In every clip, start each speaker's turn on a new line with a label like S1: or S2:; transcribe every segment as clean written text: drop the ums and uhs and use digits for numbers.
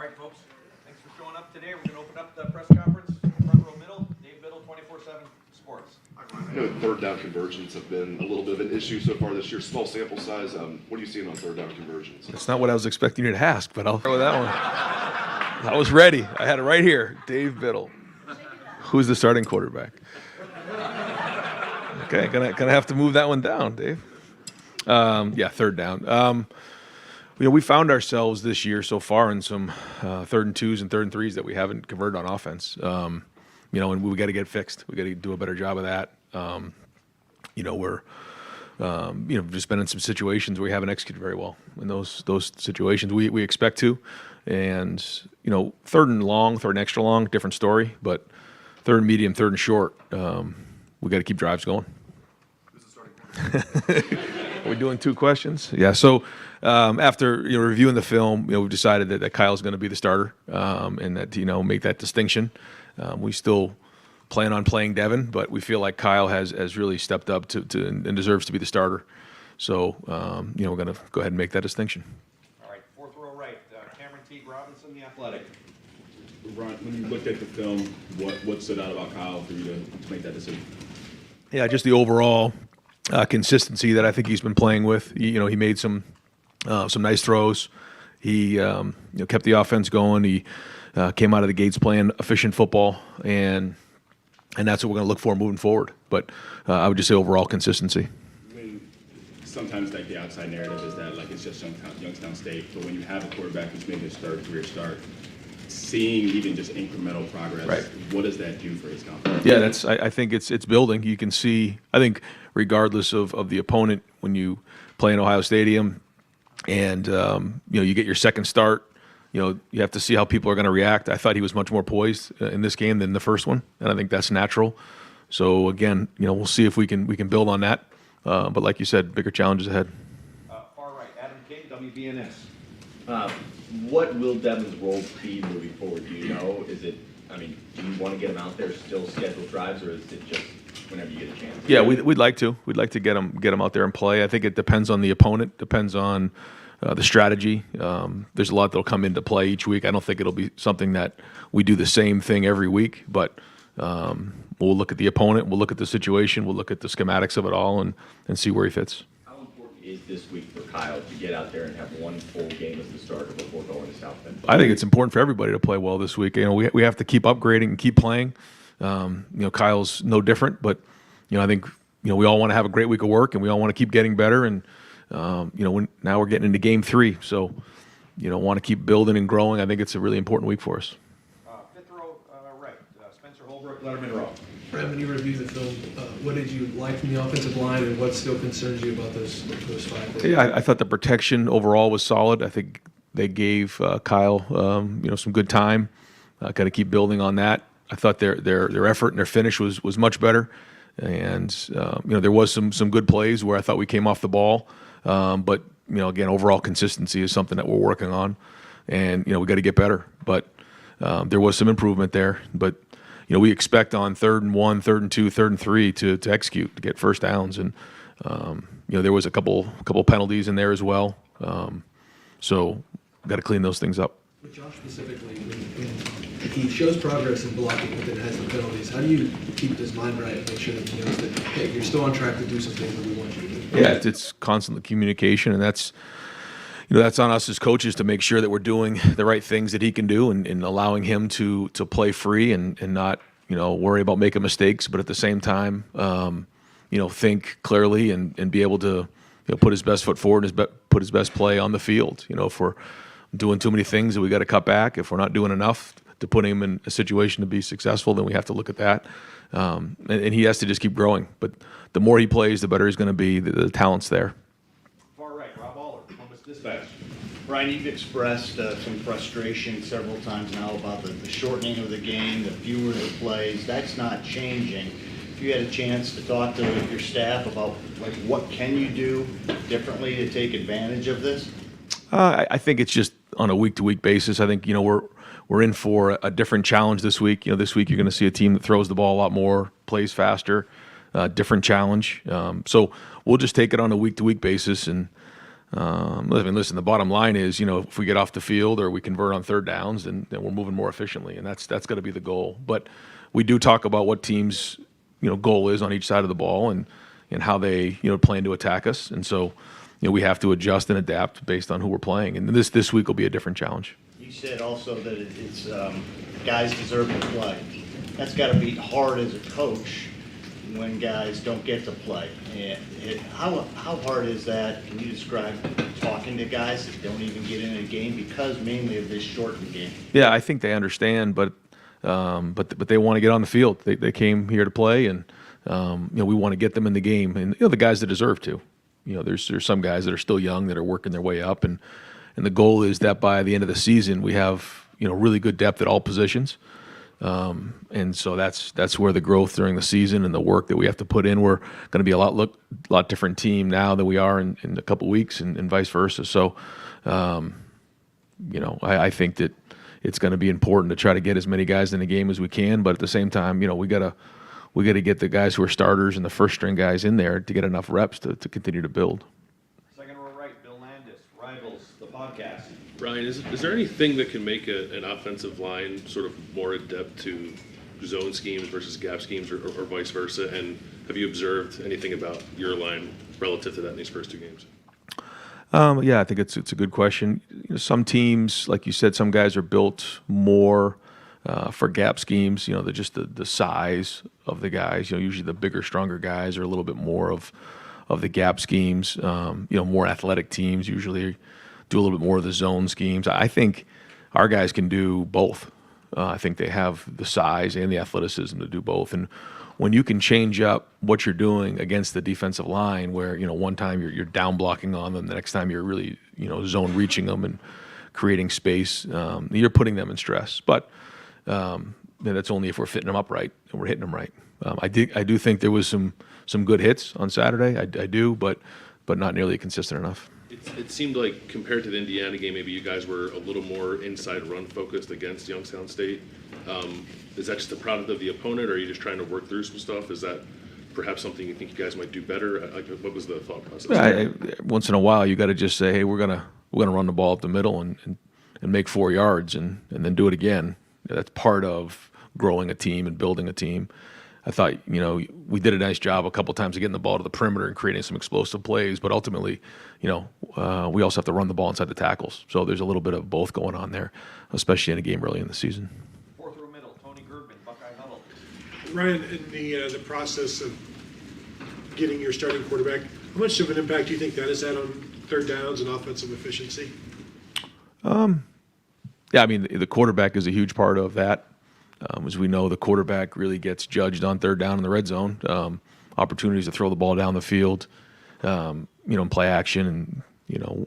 S1: All right, folks. Thanks for showing up today. We're going to open up the press conference. Front row middle. Dave Biddle, 24/7 Sports.
S2: I know third down conversions have been a little bit of an issue so far this year. Small sample size. What are you seeing on third down conversions?
S3: That's not what I was expecting you to ask, but I'll throw that one. I was ready. I had it right here. Dave Biddle. Who's the starting quarterback? Okay, gonna have to move that one down, Dave. Third down. We found ourselves this year so far in some third and twos and third and threes that we haven't converted on offense. And we got to get fixed. We got to do a better job of that. We're just been in some situations where we haven't executed very well in those situations. We expect to, and third and long, third and extra long, different story. But third and medium, third and short, we got to keep drives going. Are we doing two questions? Yeah. So after reviewing the film, we've decided that Kyle's going to be the starter, and that make that distinction. We still plan on playing Devin, but we feel like Kyle has really stepped up to and deserves to be the starter. So we're going to go ahead and make that distinction.
S1: All right, fourth row right. Cameron T. Robinson, The Athletic.
S4: Ron, when you looked at the film, what stood out about Kyle for you to make that decision?
S3: Yeah, just the overall consistency that I think he's been playing with. He made some nice throws. He kept the offense going. He came out of the gates playing efficient football, and that's what we're going to look for moving forward. But I would just say overall consistency.
S4: I mean, sometimes the outside narrative is that it's just Youngstown State, but when you have a quarterback who's making his third career start, seeing even just incremental progress, right. What does that do for his confidence?
S3: Yeah, I think it's building. You can see, I think, regardless of the opponent, when you play in Ohio Stadium and you get your second start, you have to see how people are going to react. I thought he was much more poised in this game than the first one, and I think that's natural. So again, we'll see if we can build on that. But like you said, bigger challenges ahead.
S1: Far right, Adam King, WBNS.
S5: What will Devin's role be moving forward? Do you know? Do you want to get him out there, still schedule drives, or is it just whenever you get a chance?
S3: Yeah, we'd like to. We'd like to get him out there and play. I think it depends on the opponent, depends on the strategy. There's a lot that'll come into play each week. I don't think it'll be something that we do the same thing every week, but we'll look at the opponent, we'll look at the situation, we'll look at the schematics of it all, and see where he fits.
S5: How important is this week for Kyle to get out there and have one full game as the starter before going to South Bend?
S3: I think it's important for everybody to play well this week. We have to keep upgrading and keep playing. Kyle's no different, but I think we all want to have a great week of work, and we all want to keep getting better. And now we're getting into game 3, so want to keep building and growing. I think it's a really important week for us.
S1: Fifth row right. Spencer Holbrook, Lettermen Row.
S6: Brad, when you reviewed the film, what did you like from the offensive line, and what still concerns you about those 5?
S3: Yeah, I thought the protection overall was solid. I think they gave Kyle some good time. Got to keep building on that. I thought their effort and their finish was much better, and there was some good plays where I thought we came off the ball, but again, overall consistency is something that we're working on, and we got to get better. But there was some improvement there. But we expect on 3rd and 1, 3rd and 2, 3rd and 3 to execute, to get first downs, and there was a couple penalties in there as well. So got to clean those things up.
S6: With Josh specifically, when he shows progress in blocking, but then has the penalties, how do you keep his mind right and make sure that he knows that, hey, you're still on track to do some things that we want you to do?
S3: Yeah, it's constant communication, and that's on us as coaches to make sure that we're doing the right things that he can do, and allowing him to play free and not worry about making mistakes, but at the same time think clearly and be able to put his best foot forward and put his best play on the field. If we're doing too many things that we got to cut back, if we're not doing enough to put him in a situation to be successful, then we have to look at that. And he has to just keep growing. But the more he plays, the better he's going to be. The talent's there.
S1: Far right, Rob Aller, Columbus Dispatch.
S7: Brian, you've expressed some frustration several times now about the shortening of the game, the fewer the plays. That's not changing. If you had a chance to talk to your staff about what can you do differently to take advantage of this?
S3: I think it's just on a week-to-week basis. I think we're in for a different challenge this week. This week you're going to see a team that throws the ball a lot more, plays faster, different challenge. So we'll just take it on a week-to-week basis, and Listen, the bottom line is, if we get off the field or we convert on third downs, then we're moving more efficiently, and that's got to be the goal. But we do talk about what teams' goal is on each side of the ball and how they plan to attack us, and so we have to adjust and adapt based on who we're playing. And this week will be a different challenge.
S7: You said also that it's guys deserve to play. That's got to be hard as a coach when guys don't get to play. And how hard is that? Can you describe talking to guys that don't even get in a game because mainly of this shortened game?
S3: Yeah, I think they understand, but they want to get on the field. They came here to play, and we want to get them in the game. And the guys that deserve to. There's some guys that are still young that are working their way up, and the goal is that by the end of the season we have really good depth at all positions. And so that's where the growth during the season and the work that we have to put in. We're going to be a lot different team now than we are in a couple of weeks, and vice versa. So, I think that it's going to be important to try to get as many guys in the game as we can. But at the same time, we got to get the guys who are starters and the first string guys in there to get enough reps to continue to build.
S1: Second row right, Bill Landis, Rivals, the podcast.
S8: Ryan, is there anything that can make an offensive line sort of more adept to zone schemes versus gap schemes or vice versa? And have you observed anything about your line relative to that in these first two games?
S3: Yeah, I think it's a good question. Some teams, like you said, some guys are built more for gap schemes. Just the size of the guys. Usually the bigger, stronger guys are a little bit more of the gap schemes. More athletic teams usually do a little bit more of the zone schemes. I think our guys can do both. I think they have the size and the athleticism to do both. And when you can change up what you're doing against the defensive line, where one time you're down blocking on them, the next time you're really zone reaching them and creating space, you're putting them in stress. But that's only if we're fitting them up right and we're hitting them right. I do think there was some good hits on Saturday. I do, but not nearly consistent enough.
S8: It seemed like compared to the Indiana game, maybe you guys were a little more inside run focused against Youngstown State. Is that just a product of the opponent, or are you just trying to work through some stuff? Is that perhaps something you think you guys might do better? What was the thought process?
S3: Once in a while, you got to just say, hey, we're gonna run the ball up the middle and make 4 yards and then do it again. That's part of growing a team and building a team. I thought, we did a nice job a couple times of getting the ball to the perimeter and creating some explosive plays, but ultimately, we also have to run the ball inside the tackles. So there's a little bit of both going on there, especially in a game early in the season.
S1: Fourth row middle, Tony Gerben, Buckeye Huddle.
S9: Ryan, in the process of getting your starting quarterback, how much of an impact do you think that has had on third downs and offensive efficiency?
S3: Yeah, the quarterback is a huge part of that. As we know, the quarterback really gets judged on third down in the red zone. Opportunities to throw the ball down the field, and play action, and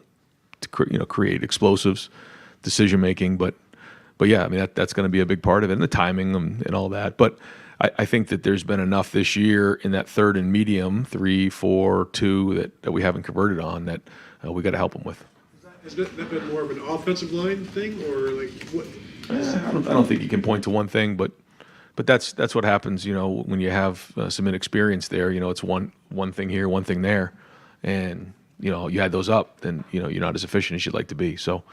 S3: to create explosives, decision making. But yeah, that's going to be a big part of it, and the timing and all that. But I think that there's been enough this year in that third and medium, 3, 4, 2 that we haven't converted on that we got to help them with.
S9: Has that been more of an offensive line thing, or like what?
S3: I don't think you can point to one thing, but that's what happens. When you have some inexperience there, it's one thing here, one thing there, and you add those up, then you're not as efficient as you'd like to be. So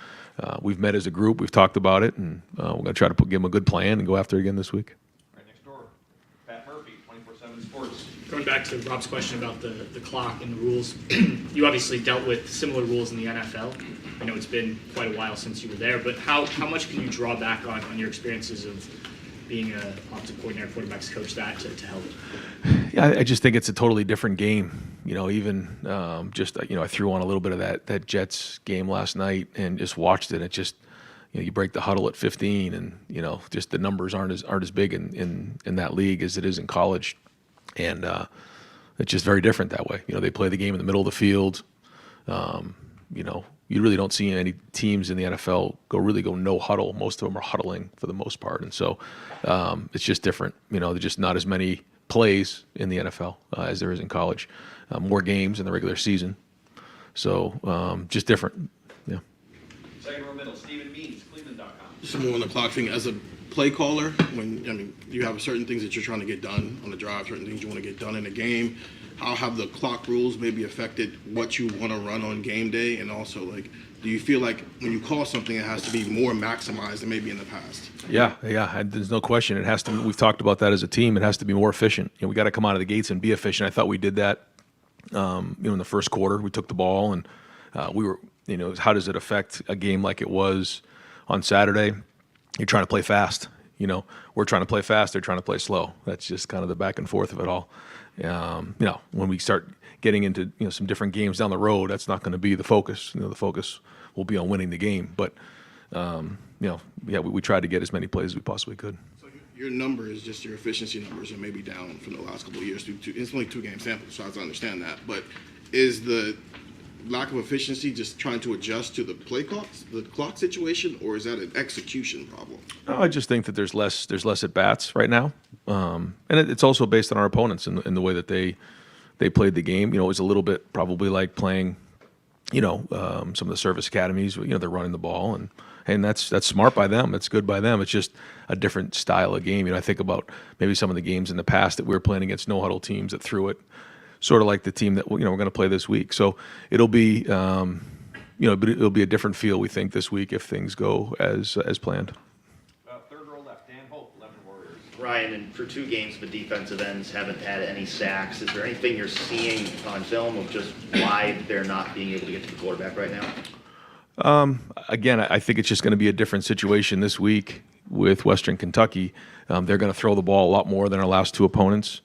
S3: we've met as a group, we've talked about it, and we're going to try to give them a good plan and go after it again this week.
S1: Right next door, Pat Murphy, 24/7 Sports.
S10: Going back to Rob's question about the clock and the rules, you obviously dealt with similar rules in the NFL. I know it's been quite a while since you were there, but how much can you draw back on your experiences of being an offensive coordinator, quarterbacks coach, that to help?
S3: Yeah, I just think it's a totally different game. Even I threw on a little bit of that Jets game last night and just watched it. It just, you break the huddle at 15, and just the numbers aren't as big in that league as it is in college, and it's just very different that way. They play the game in the middle of the field. You really don't see any teams in the NFL go no huddle. Most of them are huddling for the most part, and so it's just different. There's just not as many plays in the NFL as there is in college. More games in the regular season, so just different. Yeah.
S1: Second row middle, Stephen Means, Cleveland.com.
S11: Some more on the clock thing. As a play caller, when you have certain things that you're trying to get done on the drive, certain things you want to get done in a game. how have the clock rules maybe affected what you want to run on game day? And also, like, do you feel like when you call something, it has to be more maximized than maybe in the past?
S3: Yeah, and there's no question. It has to. We've talked about that as a team. It has to be more efficient. We got to come out of the gates and be efficient. I thought we did that. In the first quarter, we took the ball and we were. How does it affect a game like it was on Saturday? You're trying to play fast. We're trying to play fast. They're trying to play slow. That's just kind of the back and forth of it all. When we start getting into some different games down the road, that's not going to be the focus. The focus will be on winning the game. But we tried to get as many plays as we possibly could.
S11: So your numbers, just your efficiency numbers, are maybe down from the last couple of years. It's only 2 game sample, so I have to understand that. But is the lack of efficiency just trying to adjust to the clock situation, or is that an execution problem?
S3: No, I just think that there's less at bats right now, and it's also based on our opponents and the way that they played the game. It was a little bit probably like playing, some of the service academies. They're running the ball and that's smart by them. It's good by them. It's just a different style of game. I think about maybe some of the games in the past that we were playing against no huddle teams that threw it, sort of like the team that we're going to play this week. So it'll be it'll be a different feel, we think, this week if things go as planned.
S1: Third row left, Dan Hope, Lettermen Warriors.
S12: Ryan, and for 2 games, the defensive ends haven't had any sacks. Is there anything you're seeing on film of just why they're not being able to get to the quarterback right now?
S3: Again, I think it's just going to be a different situation this week with Western Kentucky. They're going to throw the ball a lot more than our last 2 opponents.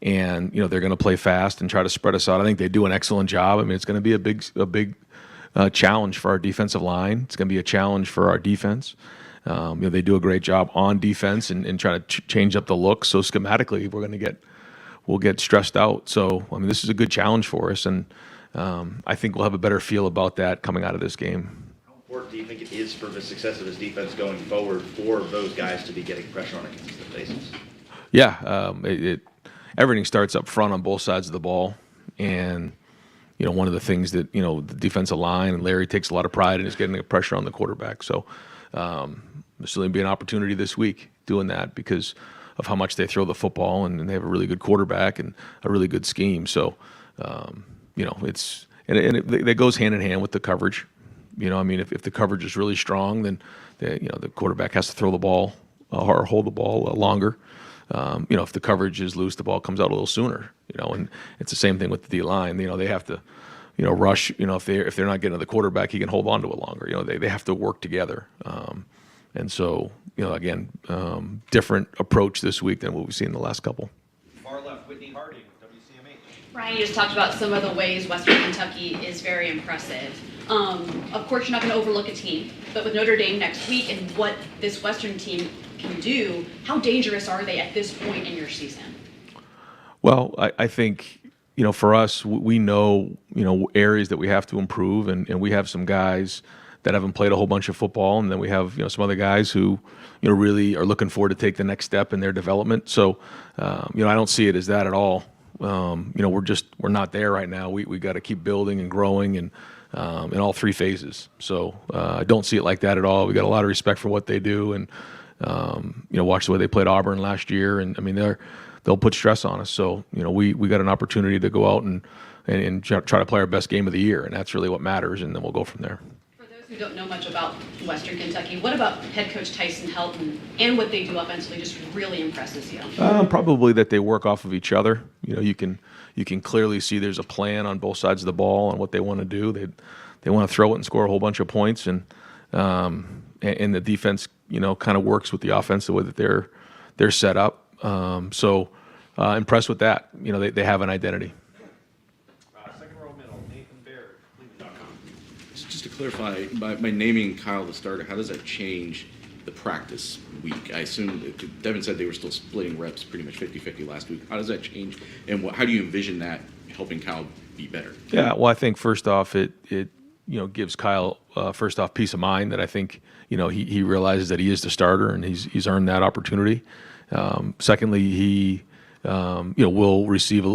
S3: And they're going to play fast and try to spread us out. I think they do an excellent job. I mean, it's going to be a big challenge for our defensive line. It's going to be a challenge for our defense. They do a great job on defense and trying to change up the look. So schematically, we'll get stressed out. So this is a good challenge for us, and I think we'll have a better feel about that coming out of this game.
S12: How important do you think it is for the success of this defense going forward for those guys to be getting pressure on a consistent basis?
S3: Yeah, everything starts up front on both sides of the ball, and one of the things that the defensive line and Larry takes a lot of pride in is getting the pressure on the quarterback. So there's going to be an opportunity this week doing that because of how much they throw the football, and they have a really good quarterback and a really good scheme. So it goes hand in hand with the coverage. If the coverage is really strong, then the quarterback has to throw the ball or hold the ball longer. If the coverage is loose, the ball comes out a little sooner. And it's the same thing with the D line. They have to, rush. If they're not getting to the quarterback, he can hold on to it longer. They have to work together. And so again, different approach this week than what we've seen in the last couple.
S1: Far left, Whitney Harding, WCMH.
S13: Ryan, you just talked about some of the ways Western Kentucky is very impressive. Of course, you're not going to overlook a team, but with Notre Dame next week and what this Western team can do, how dangerous are they at this point in your season?
S3: Well, I think, for us, we know, areas that we have to improve, and we have some guys that haven't played a whole bunch of football, and then we have, some other guys who, really are looking forward to take the next step in their development. So, I don't see it as that at all. We're not there right now. We got to keep building and growing and in all 3 phases. So I don't see it like that at all. We got a lot of respect for what they do, and watch the way they played Auburn last year, and they'll put stress on us. So we got an opportunity to go out and try to play our best game of the year, and that's really what matters. And then we'll go from there.
S13: For those who don't know much about Western Kentucky, what about head coach Tyson Helton and what they do offensively just really impresses you?
S3: Probably that they work off of each other. You can clearly see there's a plan on both sides of the ball and what they want to do. They want to throw it and score a whole bunch of points, and the defense kind of works with the offense the way that they're set up. So impressed with that. They have an identity.
S1: Second row middle, Nathan Baird, Cleveland.com.
S14: Just to clarify, by naming Kyle the starter, how does that change the practice week? I assume Devin said they were still splitting reps pretty much 50-50 last week. How does that change, and how do you envision that helping Kyle be better?
S3: Yeah, well, I think first off, it gives Kyle first off peace of mind that I think he realizes that he is the starter and he's earned that opportunity. Secondly, he will receive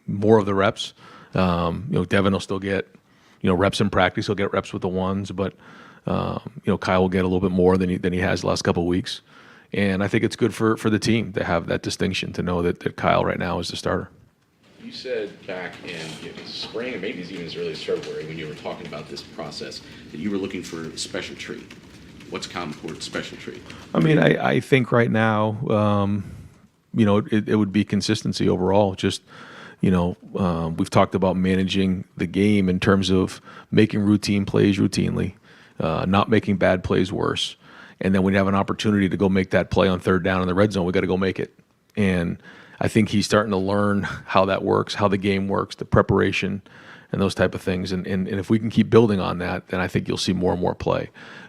S3: more of the reps. Devin will still get reps in practice. He'll get reps with the ones, but Kyle will get a little bit more than he has the last couple of weeks. And I think it's good for the team to have that distinction, to know that Kyle right now is the starter.
S14: You said back in spring, and maybe even as early as February, when you were talking about this process, that you were looking for a special treat. What's Common Core's special treat?
S3: I mean, I think right now, it would be consistency overall. Just, we've talked about managing the game in terms of making routine plays routinely, not making bad plays worse. And then when you have an opportunity to go make that play on third down in the red zone, we got to go make it. And I think he's starting to learn how that works, how the game works, the preparation, and those type of things. And if we can keep building on that, then I think you'll see more and more play.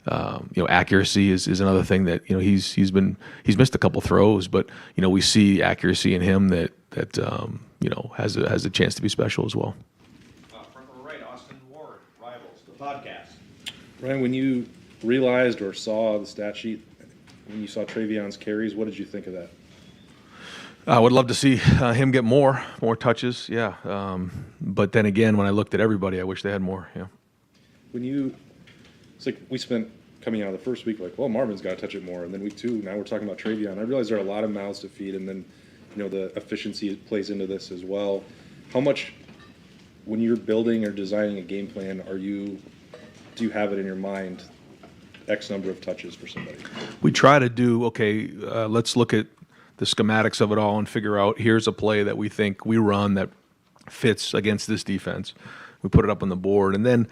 S3: Accuracy is another thing that he's missed a couple throws, but we see accuracy in him that has a chance to be special as well.
S1: Front row right, Austin Ward, Rivals, the podcast.
S15: Ryan, when you realized or saw the stat sheet, when you saw Travion's carries, what did you think of that?
S3: I would love to see him get more touches, yeah. But then again, when I looked at everybody, I wish they had more, yeah.
S15: It's like we spent coming out of the first week like, well, Marvin's got to touch it more, and then week 2, now we're talking about Travion. I realize there are a lot of mouths to feed, and then the efficiency plays into this as well. How much, when you're building or designing a game plan, do you have it in your mind, X number of touches for somebody?
S3: We try to do, let's look at the schematics of it all and figure out, here's a play that we think we run that fits against this defense. We put it up on the board, and then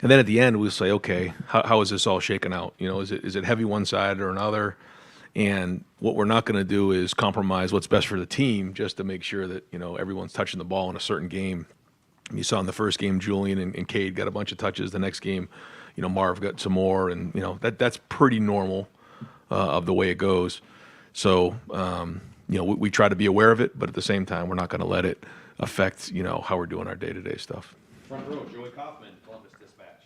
S3: at the end we'll say, okay, how is this all shaken out? Is it heavy one side or another? And what we're not going to do is compromise what's best for the team just to make sure that everyone's touching the ball in a certain game. You saw in the first game, Julian and Cade got a bunch of touches. The next game, Marv got some more, and that's pretty normal of the way it goes. So, we try to be aware of it, but at the same time, we're not going to let it affect, how we're doing our day-to-day stuff.
S1: Front row, Joey Kaufman, Columbus Dispatch.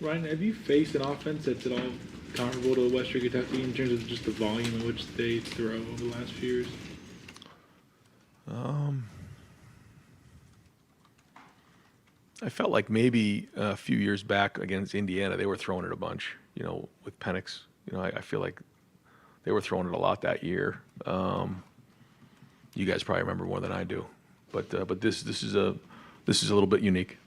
S16: Ryan, have you faced an offense that's at all comparable to Western Kentucky in terms of just the volume in which they throw over the last few years?
S3: I felt like maybe a few years back against Indiana, they were throwing it a bunch, with Penix. I feel like they were throwing it a lot that year. You guys probably remember more than I do, but this is a little bit unique.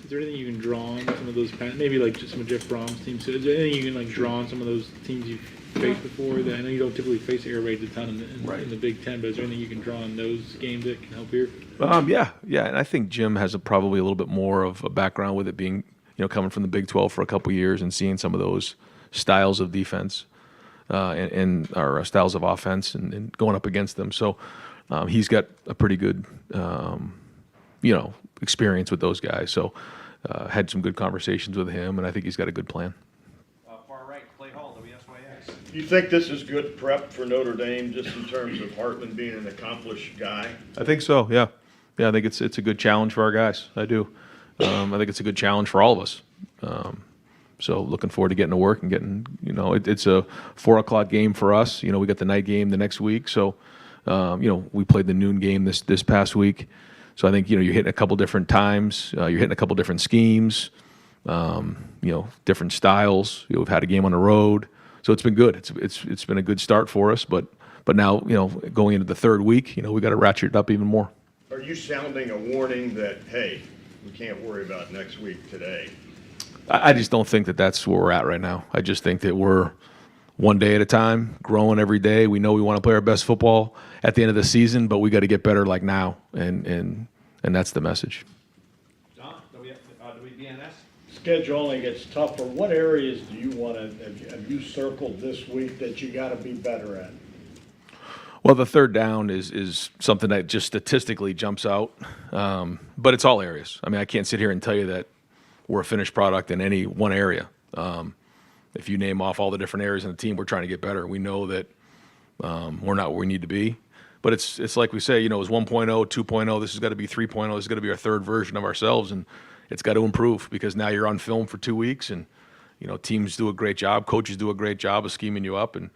S16: Is there anything you can draw on some of those, maybe like just some of Jeff Brom's teams? So is there anything you can draw on some of those teams you've faced before? That I know you don't typically face air raids a ton in the Big Ten, but is there anything you can draw on those games that can help here?
S3: Yeah, and I think Jim has probably a little bit more of a background with it being, coming from the Big 12 for a couple years and seeing some of those styles of defense and our styles of offense and going up against them. So he's got a pretty good, experience with those guys. So had some good conversations with him, and I think he's got a good plan.
S1: Far right, Clay Hall, WSYX.
S17: Do you think this is good prep for Notre Dame, just in terms of Hartman being an accomplished guy?
S3: I think so, yeah. Yeah, I think it's a good challenge for our guys. I do. I think it's a good challenge for all of us. So looking forward to getting to work and getting, it's a 4:00 game for us. We got the night game the next week. So, we played the noon game this past week. So I think, you're hitting a couple different times. You're hitting a couple different schemes, different styles. We've had a game on the road. So it's been good. It's been a good start for us. But now, going into the third week, we got to ratchet it up even more.
S17: Are you sounding a warning that, hey, we can't worry about next week today?
S3: I just don't think that that's where we're at right now. I just think that we're one day at a time, growing every day. We know we want to play our best football at the end of the season, but we got to get better like now, and that's the message.
S1: John, WBNS.
S7: Schedule only gets tougher. What areas do you want to, have you circled this week that you got to be better at?
S3: Well, the third down is something that just statistically jumps out, but it's all areas. I mean, I can't sit here and tell you that we're a finished product in any one area. If you name off all the different areas in the team, we're trying to get better. We know that we're not where we need to be. But it's like we say, it was 1.0, 2.0. This has got to be 3.0. This is going to be our third version of ourselves, and it's got to improve because now you're on film for 2 weeks, and teams do a great job, coaches do a great job of scheming you up, and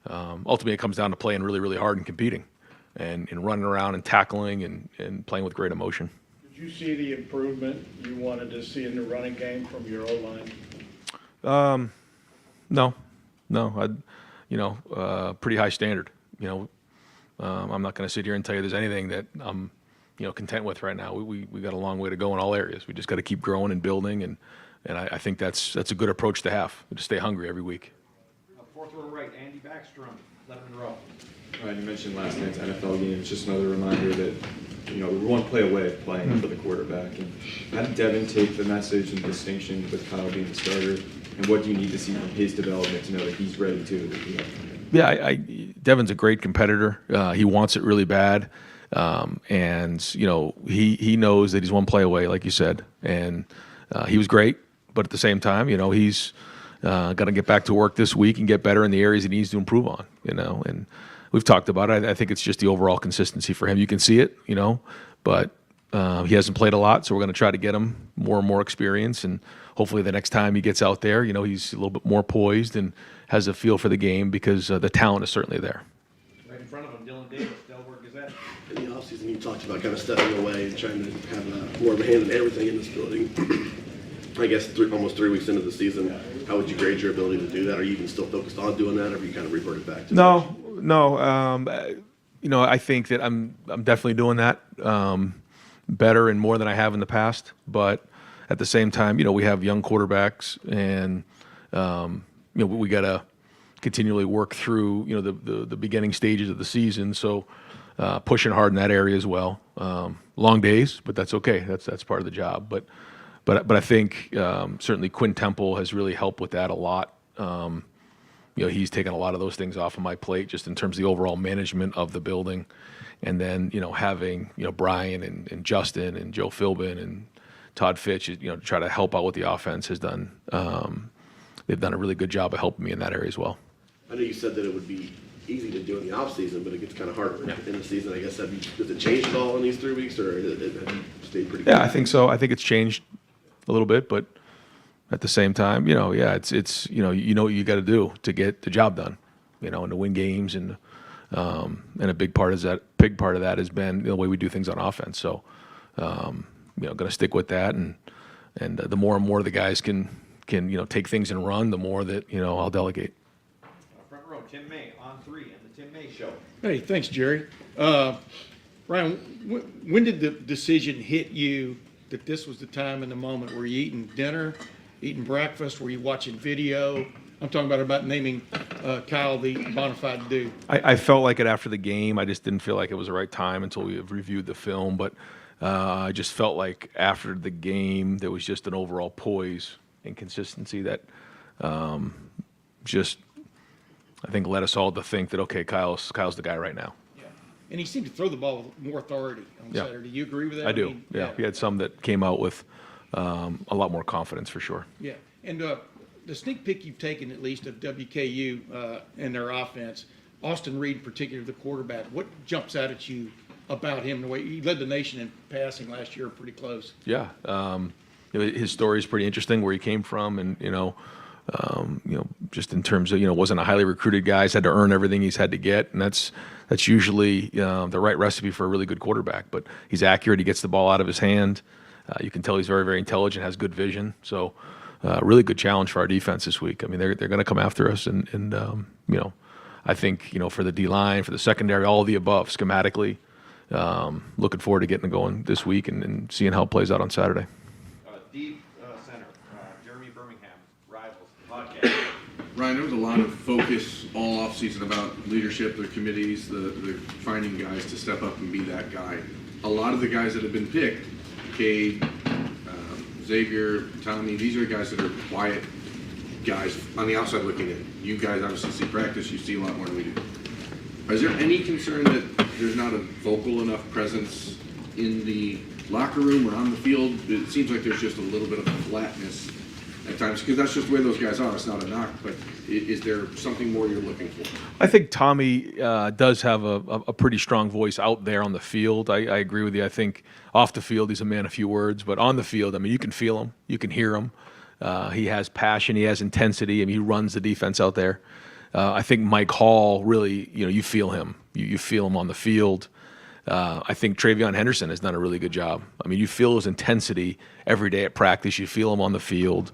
S3: ultimately it comes down to playing really, really hard and competing, and running around and tackling and playing with great emotion.
S7: Did you see the improvement you wanted to see in the running game from your O-line?
S3: No, pretty high standard. I'm not going to sit here and tell you there's anything that I'm, content with right now. We got a long way to go in all areas. We just got to keep growing and building, and I think that's a good approach to have, to stay hungry every week.
S1: Fourth row right, Andy Backstrom, Lettermen Row.
S18: Ryan, you mentioned last night's NFL game. It's just another reminder that, we're one play away of playing for the quarterback. And how did Devin take the message and distinction with Kyle being the starter? And what do you need to see from his development to know that he's ready too?
S3: Yeah, Devin's a great competitor. He wants it really bad. And, he knows that he's one play away, like you said. And he was great. But at the same time, he's got to get back to work this week and get better in the areas he needs to improve on, And we've talked about it. I think it's just the overall consistency for him. You can see it, but he hasn't played a lot, so we're going to try to get him more and more experience. And hopefully the next time he gets out there, he's a little bit more poised and has a feel for the game because the talent is certainly there.
S1: Right in front of him, Dylan Davis, Delaware Gazette.
S19: In the offseason, you talked about kind of stepping away and trying to have more of a hand in everything in this building. I guess almost 3 weeks into the season, how would you grade your ability to do that? Are you even still focused on doing that, or have you kind of reverted back to
S3: No. I think that I'm definitely doing that better and more than I have in the past. But at the same time, we have young quarterbacks, and we got to continually work through the beginning stages of the season. So pushing hard in that area as well. Long days, but that's okay. That's part of the job. But I think certainly Quinn Temple has really helped with that a lot. He's taken a lot of those things off of my plate just in terms of the overall management of the building. And then, having, Brian and Justin and Joe Philbin and Todd Fitch, to try to help out what the offense has done. They've done a really good job of helping me in that area as well.
S19: I know you said that it would be easy to do in the off season, but it gets kind of harder in the season. I guess does it change at all in these 3 weeks, or have you stayed pretty good?
S3: Yeah, I think so. I think it's changed a little bit, but at the same time, it's what you got to do to get the job done, and to win games, and a big part of that has been the way we do things on offense. So, going to stick with that, and the more and more the guys can take things and run, the more that I'll delegate.
S1: Front row, Tim May on 3 and the Tim May Show.
S20: Hey, thanks, Jerry. Ryan, when did the decision hit you that this was the time and the moment? Were you eating dinner, eating breakfast? Were you watching video? I'm talking about naming Kyle the bona fide dude.
S3: I felt like it after the game. I just didn't feel like it was the right time until we have reviewed the film. But I just felt like after the game, there was just an overall poise and consistency that I think led us all to think that, okay, Kyle's the guy right now.
S20: Yeah, and he seemed to throw the ball with more authority on Saturday. Do you agree with that?
S3: I do. Yeah, we had some that came out with a lot more confidence for sure.
S20: Yeah, and the sneak peek you've taken, at least, of WKU and their offense, Austin Reed in particular, the quarterback, what jumps out at you about him? The way he led the nation in passing last year, pretty close.
S3: Yeah, his story is pretty interesting, where he came from, and just in terms of wasn't a highly recruited guy. He's had to earn everything he's had to get, and that's usually the right recipe for a really good quarterback. But he's accurate. He gets the ball out of his hand. You can tell he's very, very intelligent, has good vision. So, really good challenge for our defense this week. I mean, they're going to come after us, and I think for the D line, for the secondary, all of the above, schematically. Looking forward to getting it going this week and seeing how it plays out on Saturday.
S1: Deep center, Jeremy Birmingham, Rivals, podcast.
S11: Ryan, there was a lot of focus all offseason about leadership, the committees, the finding guys to step up and be that guy. A lot of the guys that have been picked, Cade, Xavier, Tommy, these are guys that are quiet guys on the outside looking in. You guys obviously see practice, you see a lot more than we do. Is there any concern that there's not a vocal enough presence in the locker room or on the field? It seems like there's just a little bit of a flatness at times, because that's just the way those guys are. It's not a knock, but is there something more you're looking for?
S3: I think Tommy does have a pretty strong voice out there on the field. I agree with you. I think off the field, he's a man of few words, but on the field, I mean, you can feel him. You can hear him. He has passion. He has intensity. I mean, he runs the defense out there. I think Mike Hall really, you feel him. You feel him on the field. I think Travion Henderson has done a really good job. I mean, you feel his intensity every day at practice. You feel him on the field.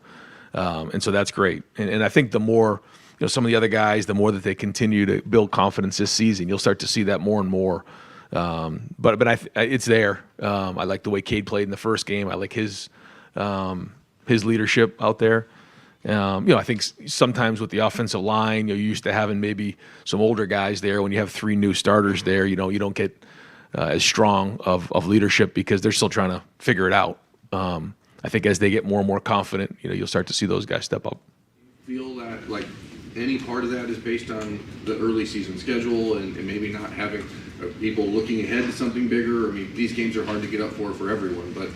S3: And so that's great. And I think the more, some of the other guys, the more that they continue to build confidence this season, you'll start to see that more and more. But it's there. I like the way Cade played in the first game. I like his leadership out there. I think sometimes with the offensive line, you're used to having maybe some older guys there. When you have 3 new starters there, you don't get as strong of leadership because they're still trying to figure it out. I think as they get more and more confident, you'll start to see those guys step up.
S11: Feel that like any part of that is based on the early season schedule and maybe not having people looking ahead to something bigger. I mean, these games are hard to get up for everyone, but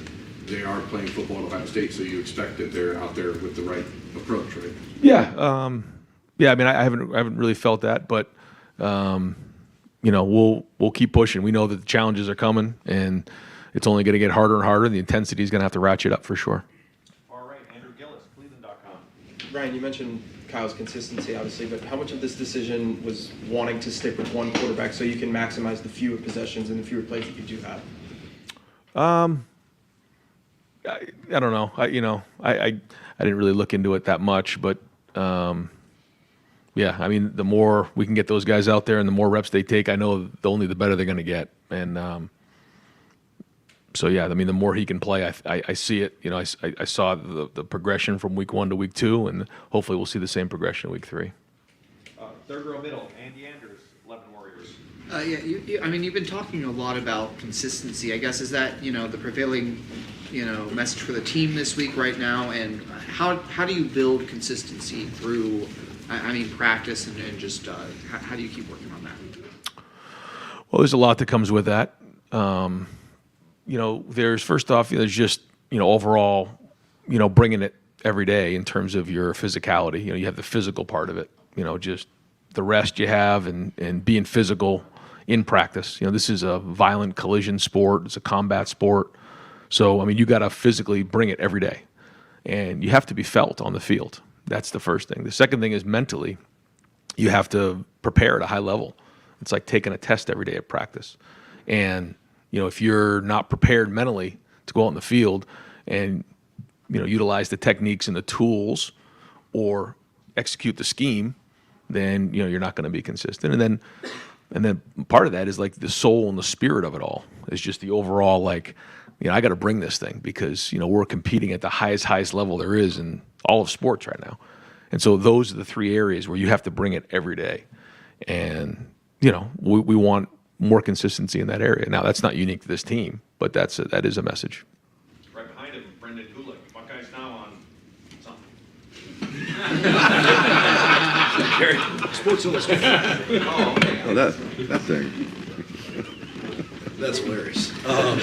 S11: they are playing football at Ohio State, so you expect that they're out there with the right approach, right?
S3: Yeah. I mean, I haven't really felt that, but we'll keep pushing. We know that the challenges are coming, and it's only going to get harder and harder. The intensity is going to have to ratchet up for sure.
S1: All right, Andrew Gillis, Cleveland.com.
S21: Ryan, you mentioned Kyle's consistency, obviously, but how much of this decision was wanting to stick with one quarterback so you can maximize the fewer possessions and the fewer plays that you do have?
S3: I don't know. I didn't really look into it that much, but yeah, I mean, the more we can get those guys out there and the more reps they take, I know the better they're going to get. And so yeah, I mean, the more he can play, I see it. I saw the progression from week 1 to week 2, and hopefully we'll see the same progression in week 3.
S1: Third row middle, Andy Andrews, Lettermen Warriors.
S22: I mean, you've been talking a lot about consistency. I guess is that the prevailing message for the team this week right now, and how do you build consistency through practice and just how do you keep working on that?
S3: Well, there's a lot that comes with that. There's first off, there's just overall, bringing it every day in terms of your physicality. You have the physical part of it. Just the rest you have and being physical in practice. This is a violent collision sport. It's a combat sport. So, I mean, you got to physically bring it every day. And you have to be felt on the field. That's the first thing. The second thing is mentally, you have to prepare at a high level. It's like taking a test every day at practice. And, if you're not prepared mentally to go out in the field and, utilize the techniques and the tools or execute the scheme, then, you're not going to be consistent. And then part of that is like the soul and the spirit of it all. It's just the overall, like, I got to bring this thing because, we're competing at the highest level there is in all of sports right now. And so those are the 3 areas where you have to bring it every day. And, we want more consistency in that area. Now, that's not unique to this team, but that is a message.
S1: Right behind him, Brendan Gulick, Buckeyes Now on something.
S23: Sports Illustrated.
S1: Oh, okay.
S23: Oh, that thing. That's hilarious.
S1: Well,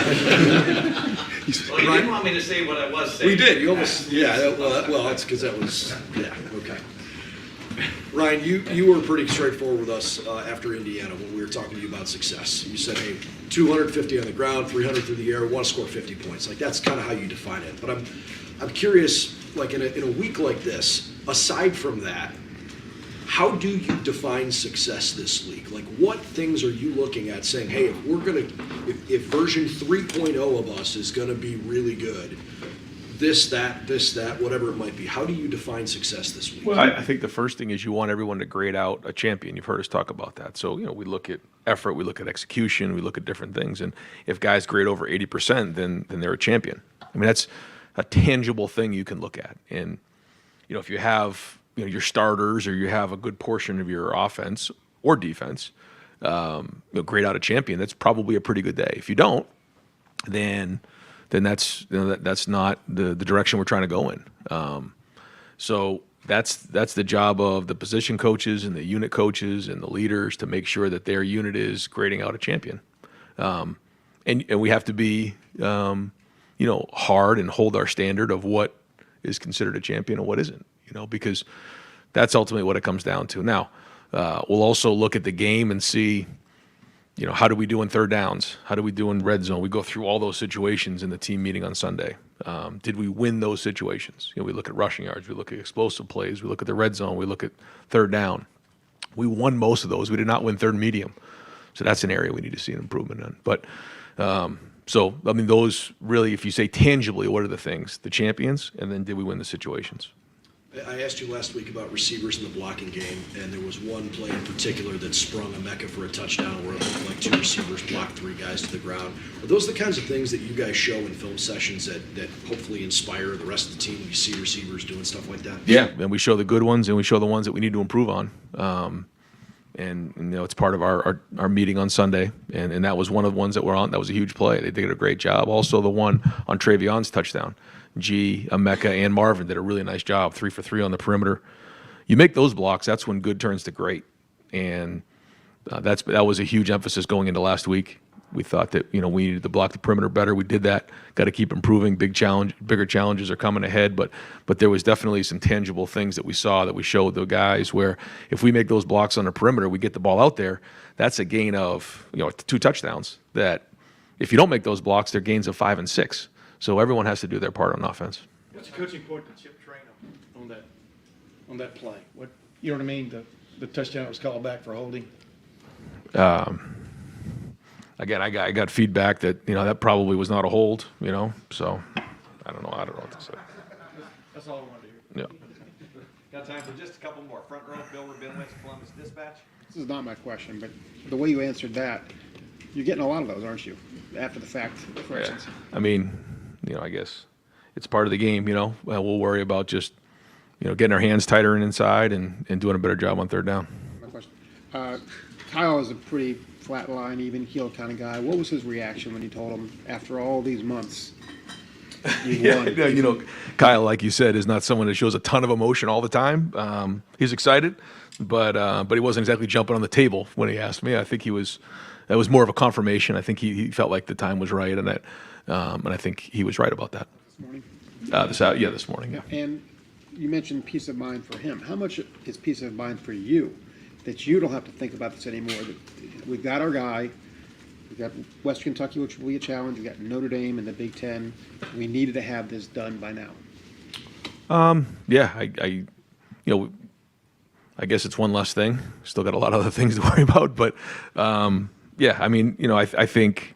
S1: you didn't want me to say what I was saying.
S23: We did. You almost, yeah. Well, that's because that was, yeah. Okay. Ryan, you were pretty straightforward with us after Indiana when we were talking to you about success. You said, hey, 250 on the ground, 300 through the air, want to score 50 points. Like that's kind of how you define it. But I'm curious, like in a week like this, aside from that, how do you define success this week? Like what things are you looking at saying, hey, if version 3.0 of us is gonna be really good, this, that, whatever it might be, how do you define success this week?
S3: Well, I think the first thing is you want everyone to grade out a champion. You've heard us talk about that. So, we look at effort, we look at execution, we look at different things. And if guys grade over 80%, then they're a champion. I mean, that's a tangible thing you can look at. And, if you have, your starters or you have a good portion of your offense or defense, grade out a champion, that's probably a pretty good day. If you don't, then that's that's not the direction we're trying to go in. So that's the job of the position coaches and the unit coaches and the leaders to make sure that their unit is grading out a champion. And we have to be hard and hold our standard of what is considered a champion and what isn't. Because that's ultimately what it comes down to. Now, we'll also look at the game and see, how do we do in third downs? How do we do in red zone? We go through all those situations in the team meeting on Sunday. Did we win those situations? We look at rushing yards. We look at explosive plays. We look at the red zone. We look at third down. We won most of those. We did not win third and medium. So that's an area we need to see an improvement in. But those really, if you say tangibly, what are the things? The champions, and then did we win the situations?
S23: I asked you last week about receivers in the blocking game, and there was one play in particular that sprung a mecca for a touchdown where it looked like 2 receivers blocked 3 guys to the ground. Are those the kinds of things that you guys show in film sessions that hopefully inspire the rest of the team when you see receivers doing stuff like that?
S3: Yeah, and we show the good ones, and we show the ones that we need to improve on. And you know, it's part of our meeting on Sunday, and that was one of the ones that we're on. That was a huge play. They did a great job. Also, the one on Trayvion's touchdown. Emeka, and Marvin did a really nice job, 3 for 3 on the perimeter. You make those blocks, that's when good turns to great. And that was a huge emphasis going into last week. We thought that, you know, we needed to block the perimeter better. We did that. Got to keep improving. Bigger challenges are coming ahead. But there was definitely some tangible things that we saw that we showed the guys where if we make those blocks on the perimeter, we get the ball out there. That's a gain of, you know, 2 touchdowns. That if you don't make those blocks, they're gains of 5 and 6. So everyone has to do their part on offense.
S20: What's the coaching point to Chip Traynor on that play? What, you know what I mean? The touchdown that was called back for holding.
S3: Again, I got feedback that, you know, that probably was not a hold, you know. So I don't know what to say.
S20: That's all I wanted to hear.
S3: Yeah.
S1: Got time for just a couple more. Front row, Bill Rabinowitz, Columbus Dispatch.
S2: This is not my question, but the way you answered that, you're getting a lot of those, aren't you? After the fact corrections.
S3: Yeah. I mean, you know, I guess it's part of the game, you know. We'll worry about just, you know, getting our hands tighter and inside and doing a better job on 3rd down.
S2: My question. Kyle is a pretty flat line, even keel kind of guy. What was his reaction when you told him after all these months you won?
S3: Yeah, you know, Kyle, like you said, is not someone that shows a ton of emotion all the time. He's excited, but he wasn't exactly jumping on the table when he asked me. I think that was more of a confirmation. I think he felt like the time was right, and I think he was right about that.
S2: This morning?
S3: This morning. Yeah.
S2: And you mentioned peace of mind for him. How much is peace of mind for you that you don't have to think about this anymore? That we've got our guy. We've got West Kentucky, which will be a challenge. We've got Notre Dame in the Big Ten. We needed to have this done by now.
S3: Yeah, you know, I guess it's one less thing. Still got a lot of other things to worry about, but yeah, I mean, you know, I think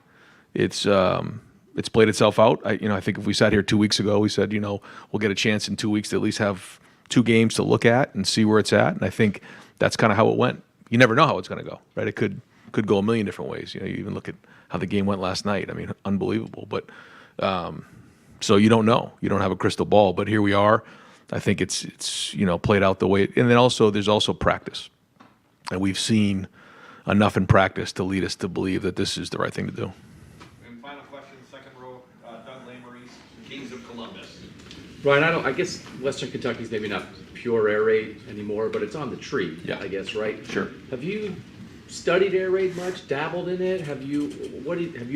S3: it's played itself out. I think if we sat here 2 weeks ago, we said, you know, we'll get a chance in 2 weeks to at least have 2 games to look at and see where it's at. And I think that's kind of how it went. You never know how it's going to go, right? It could go a million different ways. You know, you even look at how the game went last night. I mean, unbelievable. But so you don't know. You don't have a crystal ball. But here we are. I think it's you know, played out the way. And then also there's also practice, and we've seen enough in practice to lead us to believe that this is the right thing to do.
S1: And final question, 2nd row, Doug Lamery, Kings of Columbus.
S4: Ryan, I guess Western Kentucky's maybe not pure air raid anymore, but it's on the tree, I guess, right?
S3: Sure.
S4: Have you studied air raid much, dabbled in it? Have you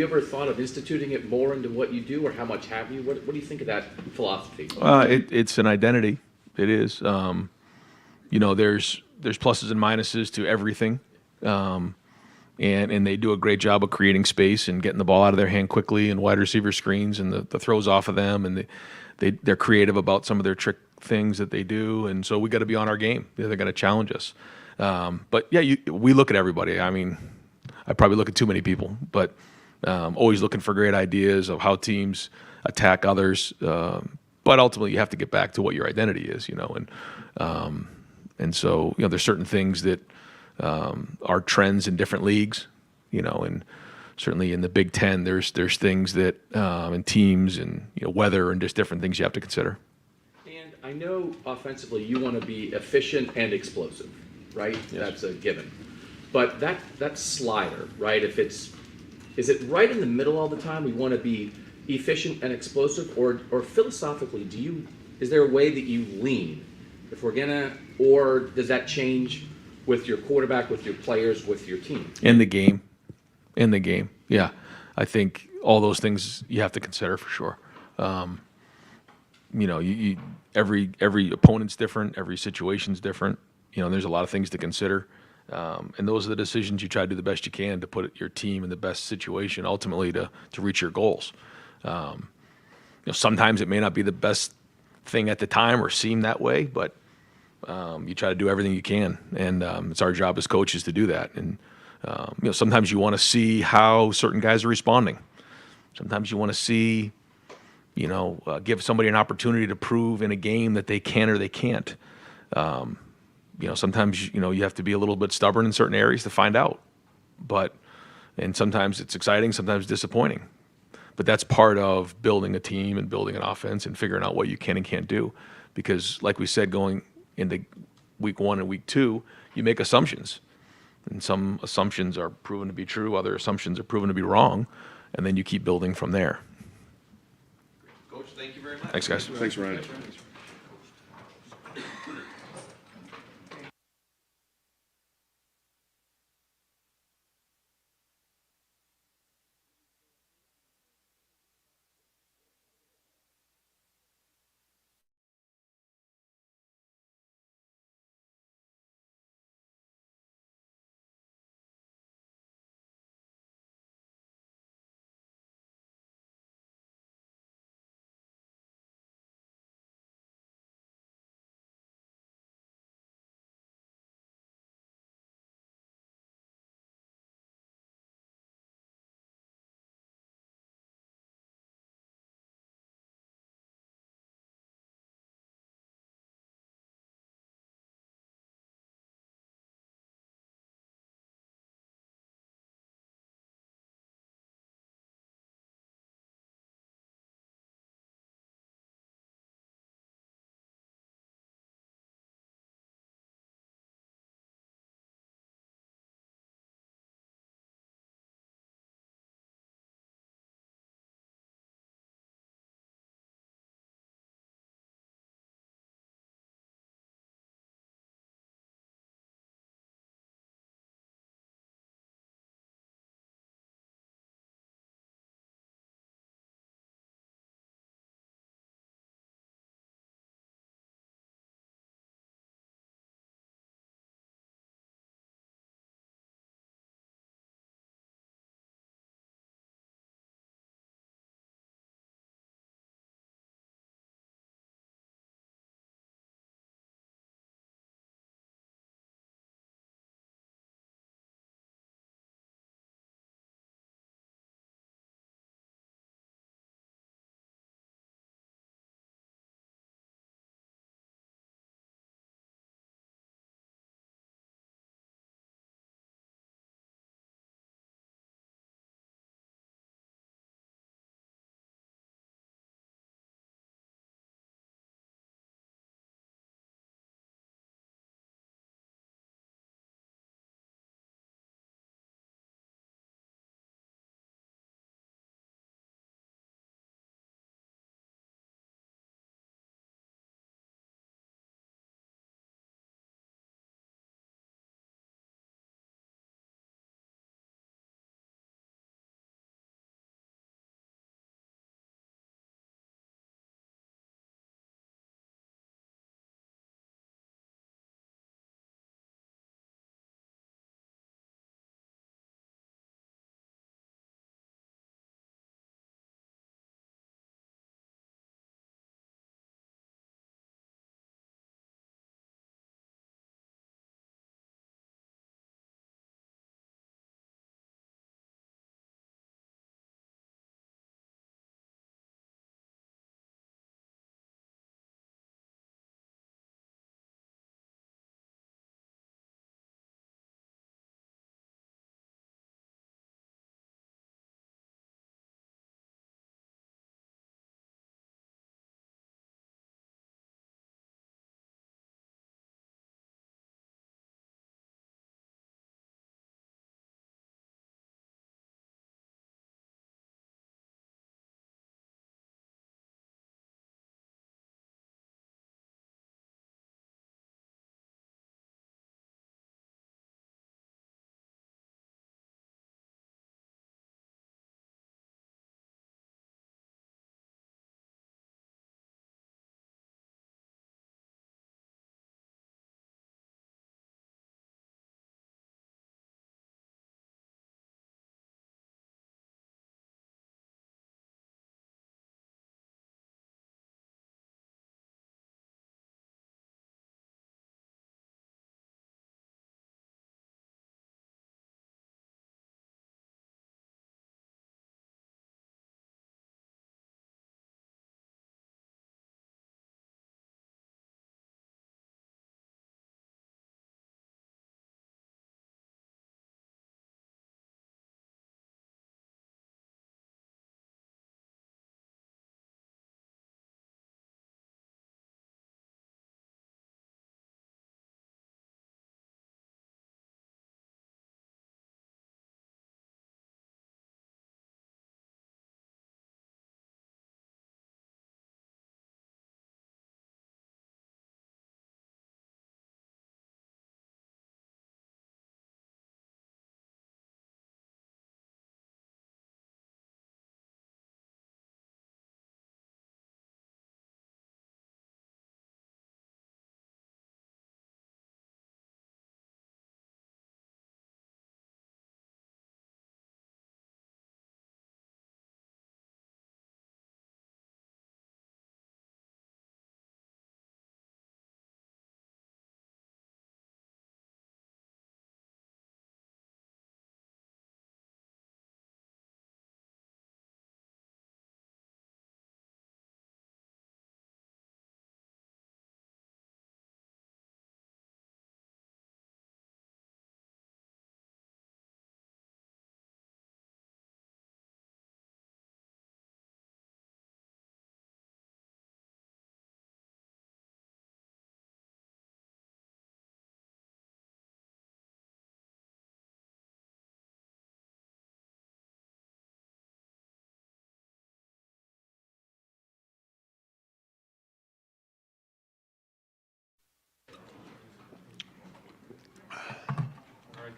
S4: ever thought of instituting it more into what you do, or how much have you? What do you think of that philosophy?
S3: It's an identity. It is. You know, there's pluses and minuses to everything. And they do a great job of creating space and getting the ball out of their hand quickly, and wide receiver screens and the throws off of them, and they're creative about some of their trick things that they do, and so we got to be on our game. They're going to challenge us. But yeah, we look at everybody. I mean, I probably look at too many people, but always looking for great ideas of how teams attack others. But ultimately, you have to get back to what your identity is, you know, and so, you know, there's certain things that are trends in different leagues, you know, and certainly in the Big Ten, there's things that and teams and, you know, weather and just different things you have to consider.
S4: And I know offensively you want to be efficient and explosive, right? Yes. That's a given. But that slider, right? Is it right in the middle all the time? We want to be efficient and explosive, or philosophically, is there a way that you lean if we're gonna, or does that change with your quarterback, with your players, with your team?
S3: In the game. Yeah. I think all those things you have to consider for sure. You know, every opponent's different, every situation's different. You know, there's a lot of things to consider. And those are the decisions you try to do the best you can to put your team in the best situation ultimately to reach your goals. You know, sometimes it may not be the best thing at the time or seem that way, but you try to do everything you can, and it's our job as coaches to do that. And you know, sometimes you want to see how certain guys are responding. Sometimes you want to see give somebody an opportunity to prove in a game that they can or they can't. Sometimes, you have to be a little bit stubborn in certain areas to find out. And sometimes it's exciting, sometimes disappointing. But that's part of building a team and building an offense and figuring out what you can and can't do. Because like we said, going into week 1 and week 2, you make assumptions. And some assumptions are proven to be true, other assumptions are proven to be wrong, and then you keep building from there.
S1: Coach, thank you very much.
S3: Thanks, guys.
S15: Thanks, Ryan.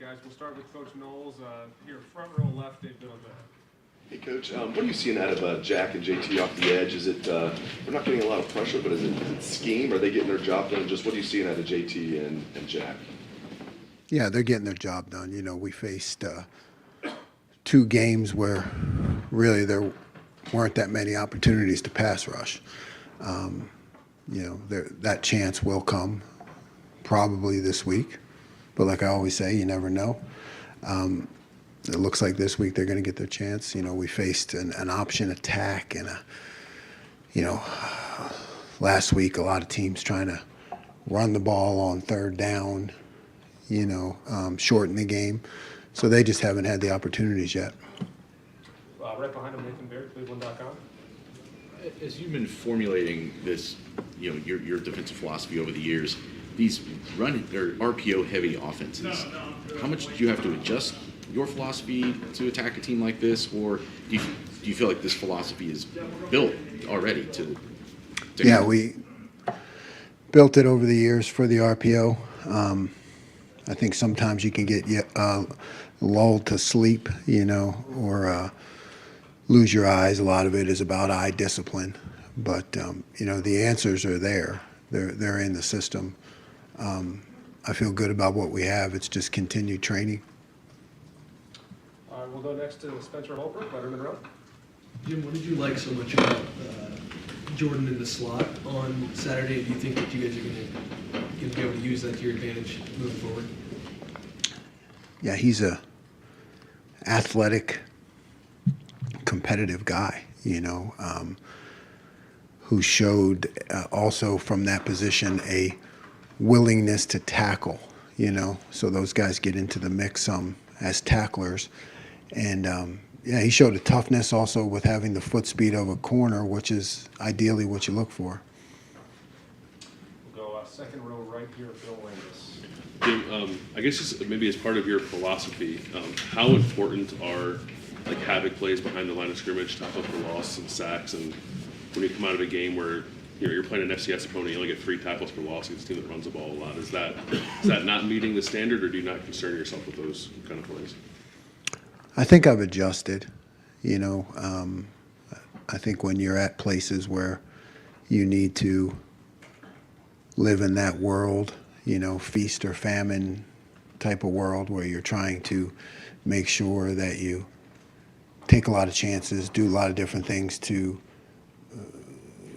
S5: guys. We'll start with Coach Knowles. Here, front row left, Dave Biddle.
S6: Hey, Coach, what are you seeing out of Jack and JT off the edge? Is it, they're not getting a lot of pressure, but is it scheme? Are they getting their job done? Just what are you seeing out of JT and Jack?
S8: Yeah, they're getting their job done. You know, we faced 2 games where really there weren't that many opportunities to pass rush. You know, that chance will come probably this week. But like I always say, you never know. It looks like this week they're going to get their chance. You know, we faced an option attack and last week a lot of teams trying to run the ball on 3rd down, shorten the game. So they just haven't had the opportunities yet.
S5: Right behind him, Nathan Baird, Cleveland.com.
S14: As you've been formulating this, your defensive philosophy over the years, these run or RPO heavy offenses, how much do you have to adjust your philosophy to attack a team like this, or do you feel like this philosophy is built already to
S8: Yeah, we built it over the years for the RPO. I think sometimes you can get lulled to sleep, or lose your eyes. A lot of it is about eye discipline, but the answers are there. They're in the system. I feel good about what we have. It's just continued training.
S5: We'll go next to Spencer Holbrook, Lettermen Row.
S24: Jim, what did you like so much about Jordan in the slot on Saturday? Do you think that you guys are going to be able to use that to your advantage moving forward?
S8: Yeah, he's a athletic, competitive guy, who showed also from that position a willingness to tackle, so those guys get into the mix as tacklers. And he showed a toughness also with having the foot speed of a corner, which is ideally what you look for.
S5: We'll go second row right here, Bill Landis.
S25: Jim, I guess just maybe as part of your philosophy, how important are havoc plays behind the line of scrimmage, tackle for loss and sacks, and when you come out of a game where you're playing an FCS opponent, you only get 3 tackles for loss against a team that runs the ball a lot. Is that not meeting the standard, or do you not concern yourself with those kind of plays?
S8: I think I've adjusted, I think when you're at places where you need to live in that world, feast or famine type of world where you're trying to make sure that you take a lot of chances, do a lot of different things to